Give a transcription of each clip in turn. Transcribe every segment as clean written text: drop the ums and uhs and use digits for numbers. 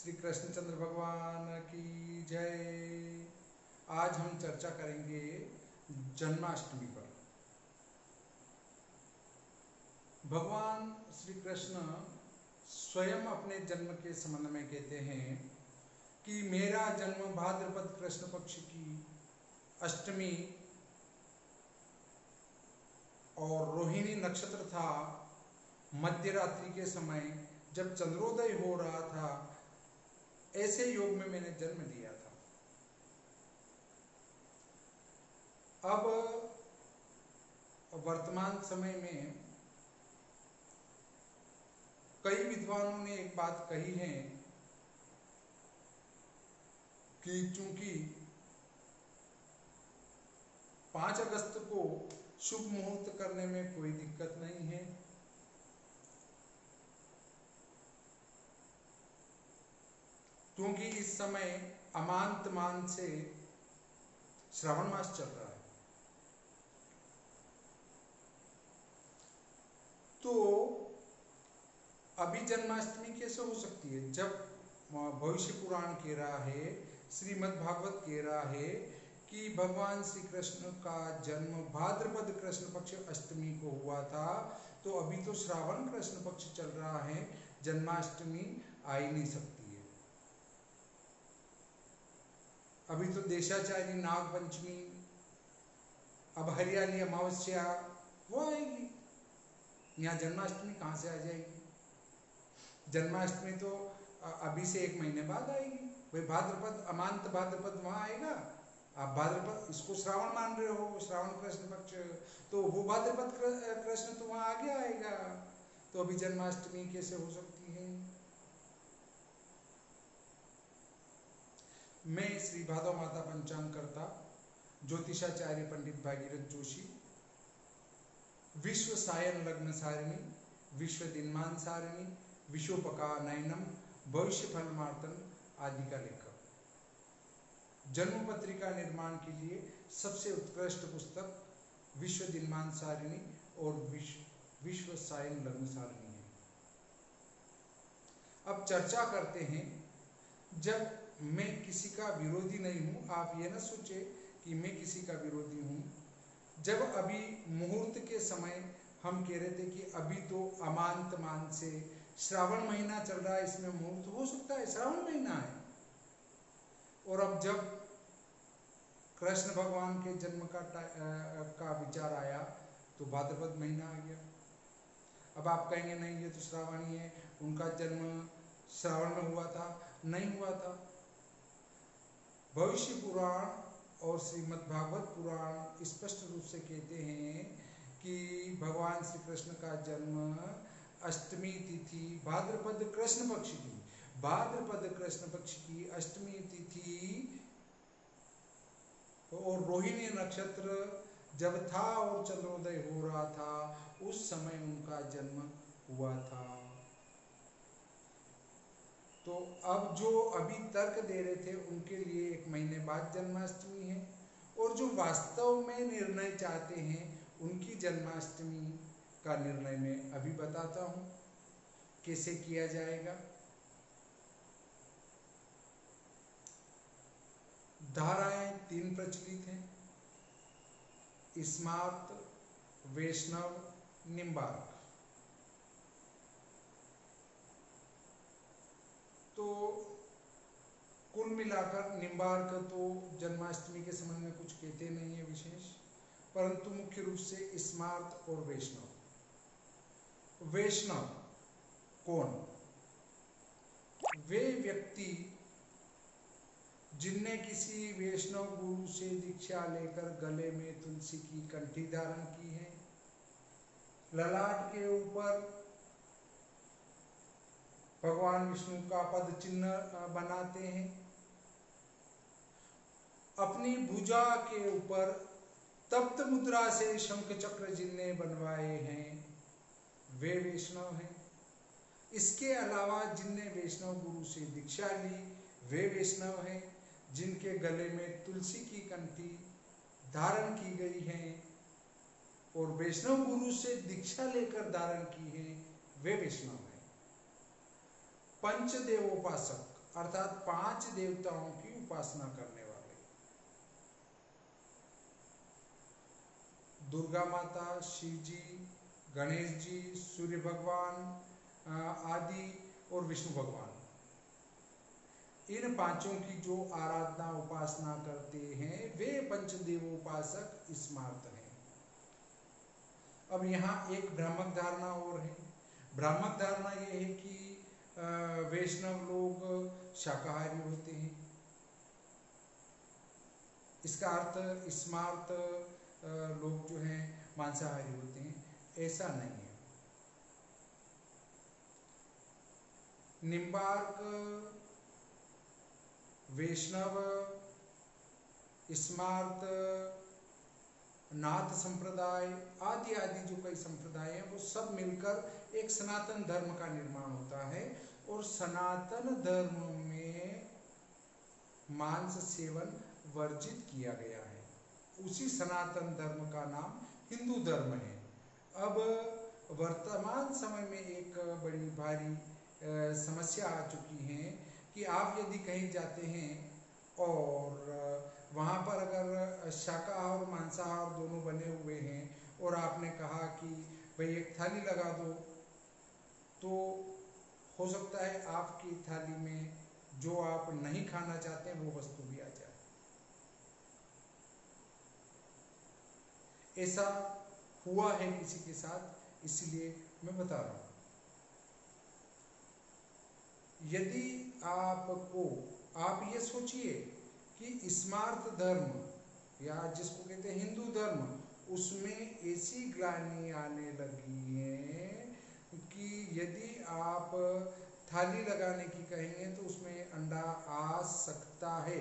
श्री कृष्णचंद्र भगवान की जय। आज हम चर्चा करेंगे जन्माष्टमी पर। भगवान श्री कृष्ण स्वयं अपने जन्म के संबंध में कहते हैं कि मेरा जन्म भाद्रपद कृष्ण पक्ष की अष्टमी और रोहिणी नक्षत्र था। मध्य रात्रि के समय जब चंद्रोदय हो रहा था, ऐसे योग में मैंने जन्म लिया था। अब वर्तमान समय में कई विद्वानों ने एक बात कही है कि चूंकि 5 अगस्त को शुभ मुहूर्त करने में कोई दिक्कत नहीं है, क्योंकि इस समय अमांत मान से श्रावण मास चल रहा है, तो अभी जन्माष्टमी कैसे हो सकती है जब भविष्य पुराण कह रहा है, श्रीमद् भागवत कह रहा है कि भगवान श्री कृष्ण का जन्म भाद्रपद कृष्ण पक्ष अष्टमी को हुआ था। तो अभी तो श्रावण कृष्ण पक्ष चल रहा है, जन्माष्टमी आ ही नहीं सकती है। अभी तो देशाचारी नाग पंचमी, अब हरियाली अमावस्या वो आएगी, यहाँ जन्माष्टमी कहाँ से आ जाएगी? जन्माष्टमी तो अभी से 1 महीने बाद आएगी। भाई भाद्रपद, अमांत भाद्रपद वहाँ आएगा। आप भाद्रपद इसको श्रावण मान रहे हो, श्रावण कृष्ण पक्ष, तो वो भाद्रपद कृष्ण तो वहाँ आगे आएगा। तो अभी जन्माष्टमी कैसे हो सकती है? मैं श्री भादव माता पंचांग करता ज्योतिषाचार्य पंडित भागीरथ जोशी, विश्व सायन लग्न सारिणी, विश्व दिनमान सारिणी, विश्वोपका नयनम, भविष्य फलमार्तन आदि का लेखक। जन्म पत्रिका निर्माण के लिए सबसे उत्कृष्ट पुस्तक विश्व दिनमान सारिणी और विश्व सायन लग्न सारिणी है। अब चर्चा करते हैं, जब मैं किसी का विरोधी नहीं हूं, आप ये ना सोचे कि मैं किसी का विरोधी हूं। जब अभी मुहूर्त के समय हम कह रहे थे कि अभी तो अमांत मान से श्रावण महीना चल रहा है, इसमें मुहूर्त हो सकता है, श्रावण महीना है। और अब जब कृष्ण भगवान के जन्म का विचार आया तो भाद्रपद महीना आ गया। अब आप कहेंगे नहीं, ये तो श्रावणी है, उनका जन्म श्रावण में हुआ था। नहीं हुआ था। भविष्य पुराण और श्रीमद् भागवत पुराण स्पष्ट रूप से कहते हैं कि भगवान श्री कृष्ण का जन्म अष्टमी तिथि भाद्रपद कृष्ण पक्ष की, भाद्रपद कृष्ण पक्ष की अष्टमी तिथि और रोहिणी नक्षत्र जब था और चंद्रोदय हो रहा था, उस समय उनका जन्म हुआ था। तो अब जो अभी तर्क दे रहे थे उनके लिए 1 महीने बाद जन्माष्टमी है, और जो वास्तव में निर्णय चाहते हैं उनकी जन्माष्टमी का निर्णय मैं अभी बताता हूं कैसे किया जाएगा। धाराएं 3 प्रचलित हैं, स्मार्त, वैष्णव, निम्बार्क। तो कुल मिलाकर निम्बार्क तो जन्माष्टमी के संबंध में कुछ कहते नहीं है विशेष, परंतु मुख्य रूप से स्मार्त और वैष्णव। वैष्णव कौन? वे व्यक्ति जिनने किसी वैष्णव गुरु से दीक्षा लेकर गले में तुलसी की कंठी धारण की है, ललाट के ऊपर भगवान विष्णु का पद चिन्ह बनाते हैं, अपनी भुजा के ऊपर तप्त मुद्रा से शंख चक्र जिनने बनवाए हैं, वे वैष्णव हैं। इसके अलावा जिनने वैष्णव गुरु से दीक्षा ली, वे वैष्णव हैं। जिनके गले में तुलसी की कंठी धारण की गई है और वैष्णव गुरु से दीक्षा लेकर धारण की है, वे वैष्णव हैं। पंचदेवोपासक अर्थात 5 देवताओं की उपासना करने वाले, दुर्गा माता, शिव जी, गणेश जी, सूर्य भगवान आदि और विष्णु भगवान, इन पांचों की जो आराधना उपासना करते हैं वे पंचदेवोपासक स्मार्त हैं। अब यहाँ एक भ्रामक धारणा और है। भ्रामक धारणा यह है कि वैष्णव लोग शाकाहारी होते हैं, इसका अर्थ स्मार्त लोग जो हैं मांसाहारी होते हैं। ऐसा नहीं है। निम्बार्क, वैष्णव, स्मार्त, नाथ संप्रदाय आदि आदि जो कई संप्रदाय हैं वो सब मिलकर एक सनातन धर्म का निर्माण होता है। और सनातन धर्म में मांस सेवन वर्जित किया गया है। उसी सनातन धर्म का नाम हिंदू धर्म है। अब वर्तमान समय में एक बड़ी भारी समस्या आ चुकी है कि आप यदि कहीं जाते हैं और वहाँ पर अगर शाकाहार और मांसाहार दोनों बने हुए हैं और आपने कहा कि भाई एक थाली लगा दो, तो हो सकता है आपकी थाली में जो आप नहीं खाना चाहते हैं वो वस्तु भी आ जाए। ऐसा हुआ है किसी के साथ, इसलिए मैं बता रहा हूँ। यदि आप ये सोचिए कि स्मार्त धर्म या जिसको कहते हैं हिंदू धर्म, उसमें ऐसी ग्लानि आने लगी है कि यदि आप थाली लगाने की कहेंगे तो उसमें अंडा आ सकता है,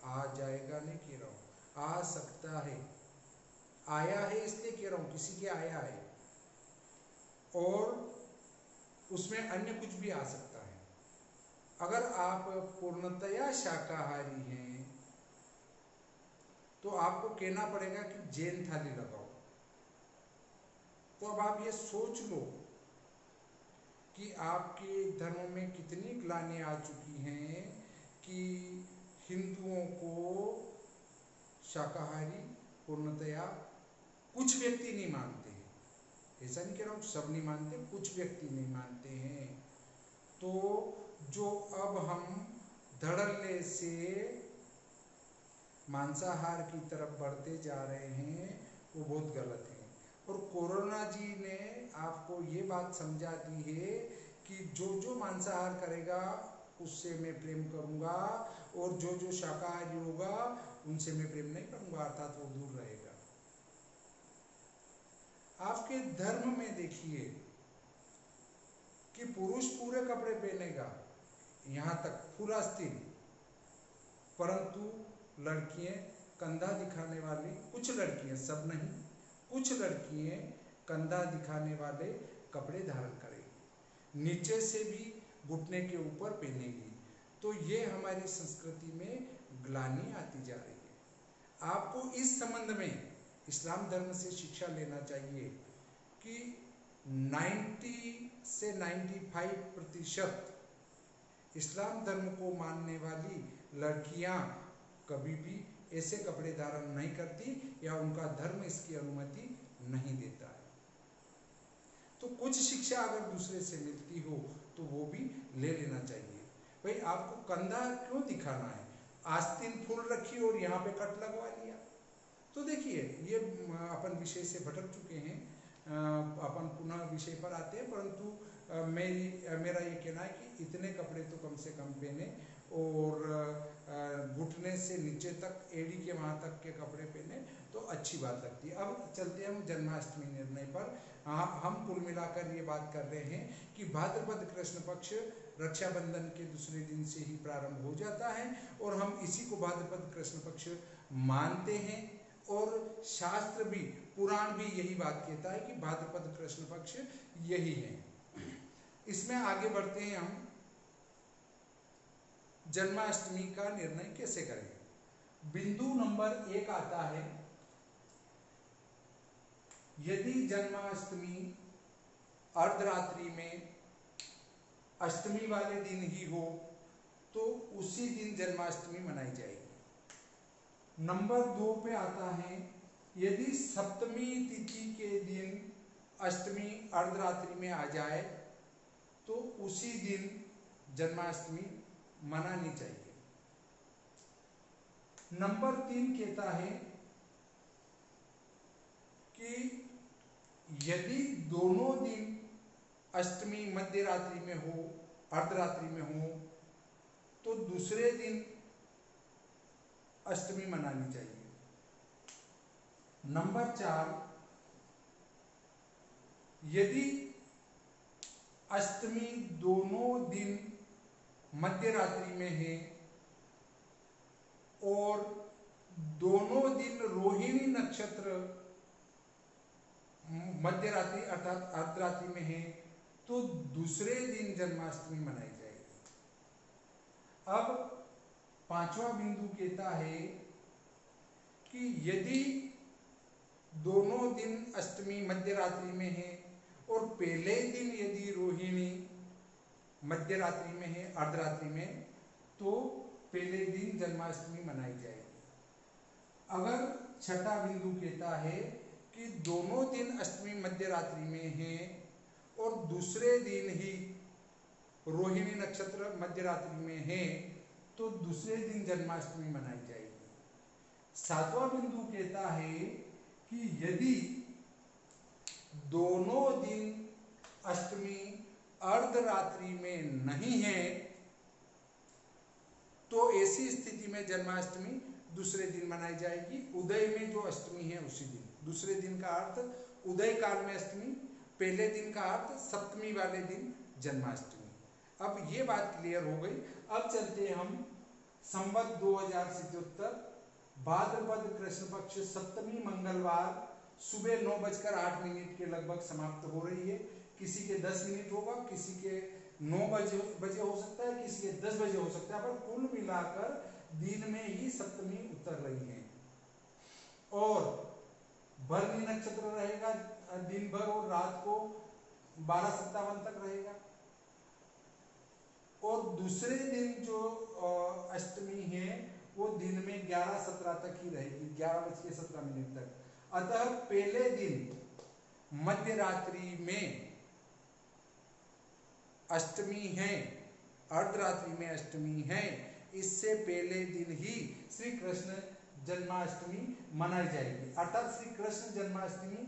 आ जाएगा नहीं कह रहा हूँ, आ सकता है, आया है इसलिए कह रहा हूँ, किसी के आया है, और उसमें अन्य कुछ भी आ सकता है। अगर आप पूर्णतया शाकाहारी हैं तो आपको कहना पड़ेगा कि जैन थाली लगाओ। तो अब आप ये सोच लो कि आपके धर्म में कितनी ग्लानि आ चुकी हैं कि हिंदुओं को शाकाहारी पूर्णतया कुछ व्यक्ति नहीं मानते हैं। ऐसा नहीं कह रहा हूँ सब नहीं मानते, कुछ व्यक्ति नहीं मानते हैं। तो जो अब हम धड़ल्ले से मांसाहार की तरफ बढ़ते जा रहे हैं वो बहुत गलत है। और कोरोना जी ने आपको ये बात समझा दी है कि जो मांसाहार करेगा उससे मैं प्रेम करूंगा, और जो शाकाहारी होगा उनसे मैं प्रेम नहीं करूंगा, अर्थात वो दूर रहेगा। आपके धर्म में देखिए कि पुरुष पूरे कपड़े पहनेगा, यहाँ तक फुल आस्तीन, परंतु लड़कियां कंधा दिखाने वाली, कुछ लड़कियां, सब नहीं, कुछ लड़कियां कंधा दिखाने वाले कपड़े धारण करेंगी, नीचे से भी घुटने के ऊपर पहनेगी। तो ये हमारी संस्कृति में ग्लानि आती जा रही है। आपको इस संबंध में इस्लाम धर्म से शिक्षा लेना चाहिए कि 90 से 95% इस्लाम धर्म को मानने वाली लड़कियां कभी भी ऐसे कपड़े धारण नहीं करती या उनका धर्म इसकी अनुमति नहीं देता है। तो कुछ शिक्षा अगर दूसरे से मिलती हो तो वो भी ले लेना चाहिए। भाई आपको कंधा क्यों दिखाना है? आस्तीन फुल रखी और यहाँ पे कट लगवा लिया। तो देखिए ये अपन विषय से भटक चुके हैं, अपन पुनः विषय पर आते हैं, परंतु मेरा ये कहना है कि इतने कपड़े तो कम से कम पहने, और घुटने से नीचे तक, एड़ी के वहाँ तक के कपड़े पहने तो अच्छी बात लगती है। अब चलते हैं हम जन्माष्टमी निर्णय पर। हम कुल मिलाकर ये बात कर रहे हैं कि भाद्रपद कृष्ण पक्ष रक्षाबंधन के दूसरे दिन से ही प्रारंभ हो जाता है, और हम इसी को भाद्रपद कृष्ण पक्ष मानते हैं। और शास्त्र भी, पुराण भी यही बात कहता है कि भाद्रपद कृष्ण पक्ष यही है। इसमें आगे बढ़ते हैं हम, जन्माष्टमी का निर्णय कैसे करें। बिंदु नंबर 1 आता है, यदि जन्माष्टमी अर्धरात्रि में अष्टमी वाले दिन ही हो तो उसी दिन जन्माष्टमी मनाई जाएगी। नंबर 2 पे आता है, यदि सप्तमी तिथि के दिन अष्टमी अर्धरात्रि में आ जाए तो उसी दिन जन्माष्टमी मनानी चाहिए। नंबर 3 कहता है कि यदि दोनों दिन अष्टमी मध्य रात्रि में हो, अर्धरात्रि में हो, तो दूसरे दिन अष्टमी मनानी चाहिए। नंबर 4, यदि अष्टमी दोनों दिन मध्य रात्रि में है और दोनों दिन रोहिणी नक्षत्र मध्य रात्रि अर्थात अर्धरात्रि में है, तो दूसरे दिन जन्माष्टमी मनाई जाएगी। अब 5वां बिंदु कहता है कि यदि दोनों दिन अष्टमी मध्य रात्रि में है और पहले दिन यदि रोहिणी मध्य रात्रि में है, अर्धरात्रि में, तो पहले दिन जन्माष्टमी मनाई जाएगी। अगर 6ठा बिंदु कहता है कि दोनों दिन अष्टमी मध्य रात्रि में है और दूसरे दिन ही रोहिणी नक्षत्र मध्य रात्रि में है, तो दूसरे दिन जन्माष्टमी मनाई जाएगी। 7वां बिंदु कहता है कि यदि दोनों दिन अष्टमी अर्धरात्रि में नहीं है तो ऐसी स्थिति में जन्माष्टमी दूसरे दिन मनाई जाएगी। उदय में जो अष्टमी है उसी दिन, दूसरे दिन का अर्थ उदय काल में अष्टमी, पहले दिन का अर्थ सप्तमी वाले दिन जन्माष्टमी। अब ये बात क्लियर हो गई। अब चलते हम संवत 2077 भाद्रपद कृष्ण पक्ष सप्तमी मंगलवार सुबह 9:08 के लगभग समाप्त हो रही है। किसी के 10 मिनट होगा, किसी के 9 बजे हो सकता है, किसी के 10 बजे हो सकता है, पर कुल मिलाकर दिन में ही सप्तमी उतर रही है। और भरणी नक्षत्र रहेगा दिन भर और रात को 12:57 तक रहेगा। और दूसरे दिन जो अष्टमी है वो दिन में 11:17 तक ही रहेगी, 11:17 तक। अतः पहले दिन मध्य रात्रि में अष्टमी है, अर्धरात्रि में अष्टमी है, इससे पहले दिन ही श्री कृष्ण जन्माष्टमी मनाई जाएगी। अर्थात श्री कृष्ण जन्माष्टमी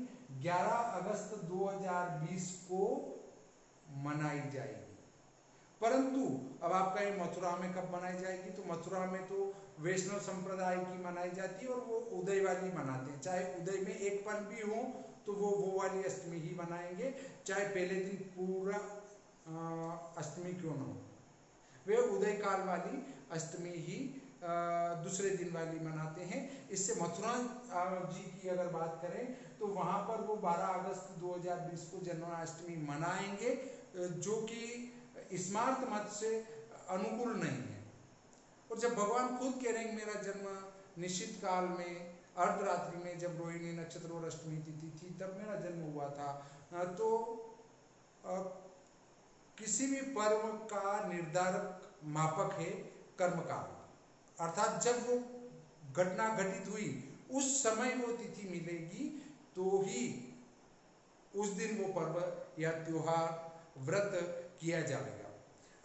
11 अगस्त 2020 को मनाई जाएगी। परंतु अब आपका ये मथुरा में कब मनाई जाएगी, तो मथुरा में तो वैष्णव संप्रदाय की मनाई जाती है और वो उदय वाली मनाते हैं। चाहे उदय में एक पल भी हो तो वो वाली अष्टमी ही मनाएंगे, चाहे पहले दिन पूरा अष्टमी क्यों न हो, वे उदय काल वाली अष्टमी ही दूसरे दिन वाली मनाते हैं। इससे मथुरा जी की अगर बात करें तो वहाँ पर वो 12 अगस्त 2020 को जन्माष्टमी मनाएंगे, जो कि स्मार्त मत से अनुकूल नहीं है। और जब भगवान खुद कह रहे हैं मेरा जन्म निश्चित काल में अर्धरात्रि में जब रोहिणी नक्षत्र और अष्टमी तिथि थी तब मेरा जन्म हुआ था, तो किसी भी पर्व का निर्धारक मापक है कर्मकाल। अर्थात जब वो घटना घटित हुई उस समय वो तिथि मिलेगी तो ही उस दिन वो पर्व या त्योहार व्रत किया जाएगा।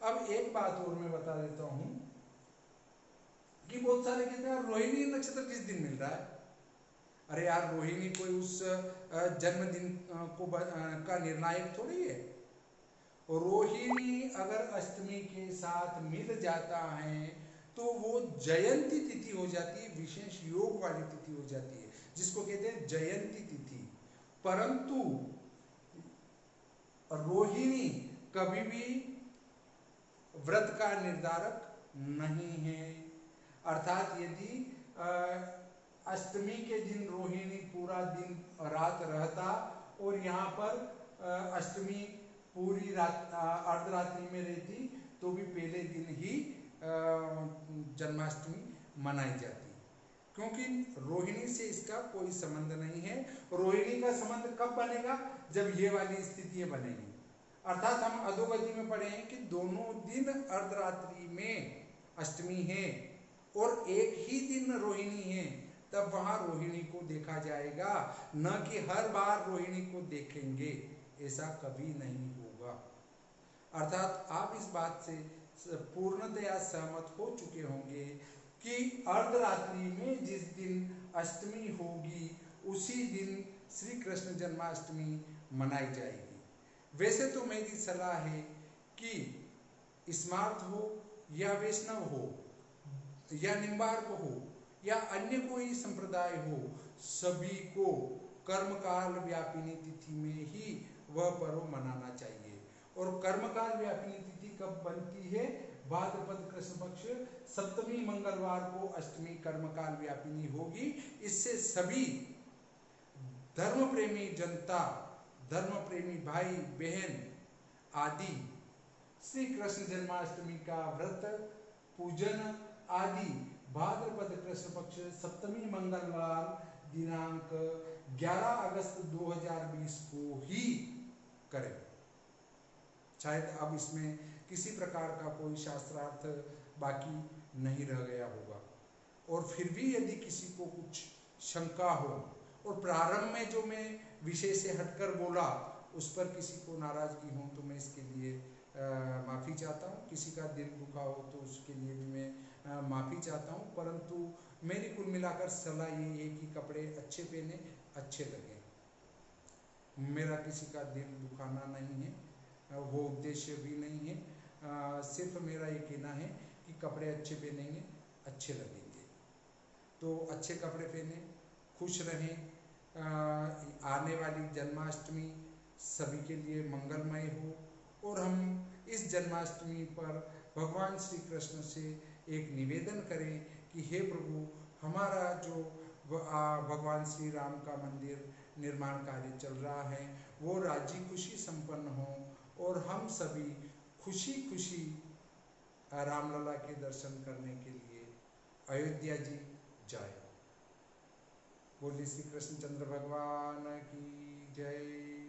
अब एक बात और मैं बता देता हूँ कि बहुत सारे कहते हैं रोहिणी नक्षत्र किस दिन मिल रहा है। अरे यार, रोहिणी कोई उस जन्मदिन को का निर्णायक थोड़ी है। रोहिणी अगर अष्टमी के साथ मिल जाता है तो वो जयंती तिथि हो जाती है, विशेष योग वाली तिथि हो जाती है, जिसको कहते हैं जयंती तिथि। परंतु रोहिणी कभी भी व्रत का निर्धारक नहीं है। अर्थात यदि अष्टमी के दिन रोहिणी पूरा दिन रात रहता और यहाँ पर अष्टमी पूरी रात अर्धरात्रि में रहती तो भी पहले दिन ही जन्माष्टमी मनाई जाती, क्योंकि रोहिणी से इसका कोई संबंध नहीं है। रोहिणी का संबंध कब बनेगा, जब ये वाली स्थितियां बनेगी। अर्थात हम अधोगति में पढ़े हैं कि दोनों दिन अर्धरात्रि में अष्टमी है और एक ही दिन रोहिणी है, तब वहाँ रोहिणी को देखा जाएगा, न कि हर बार रोहिणी को देखेंगे, ऐसा कभी नहीं होगा। अर्थात आप इस बात से पूर्णतया सहमत हो चुके होंगे कि अर्धरात्रि में जिस दिन अष्टमी होगी उसी दिन श्री कृष्ण जन्माष्टमी मनाई जाएगी। वैसे तो मेरी सलाह है कि स्मार्त हो या वैष्णव हो या निम्बार्क हो या अन्य कोई संप्रदाय हो, सभी को कर्मकाल व्यापिनी तिथि में ही वह पर्व मनाना चाहिए। और कर्मकाल व्यापिनी तिथि कब बनती है? भाद्रपद कृष्ण पक्ष सप्तमी मंगलवार को अष्टमी कर्मकाल व्यापिनी होगी। इससे सभी धर्म प्रेमी जनता, धर्म प्रेमी भाई बहन आदि श्री कृष्ण जन्माष्टमी का व्रत पूजन आदि भाद्रपद कृष्ण पक्ष सप्तमी मंगलवार दिनांक 11 अगस्त 2020 को ही करें। शायद अब इसमें किसी प्रकार का कोई शास्त्रार्थ बाकी नहीं रह गया होगा। और फिर भी यदि किसी को कुछ शंका हो, और प्रारंभ में जो मैं विषय से हटकर बोला उस पर किसी को नाराजगी हो, तो मैं इसके लिए माफ़ी चाहता हूँ। किसी का दिल दुखा हो तो उसके लिए भी मैं माफ़ी चाहता हूँ। परंतु मेरी कुल मिलाकर सलाह ये है कि कपड़े अच्छे पहने, अच्छे लगें। मेरा किसी का दिल दुखाना नहीं है, वो उद्देश्य भी नहीं है। सिर्फ मेरा ये कहना है कि कपड़े अच्छे पहनेंगे, अच्छे लगेंगे। तो अच्छे कपड़े पहने, खुश रहें। आने वाली जन्माष्टमी सभी के लिए मंगलमय हो, और हम इस जन्माष्टमी पर भगवान श्री कृष्ण से एक निवेदन करें कि हे प्रभु, हमारा जो भगवान श्री राम का मंदिर निर्माण कार्य चल रहा है वो राजी खुशी संपन्न हो, और हम सभी खुशी खुशी रामलला के दर्शन करने के लिए अयोध्या जी जाए। बोलिए श्री कृष्णचंद्र भगवान की जय।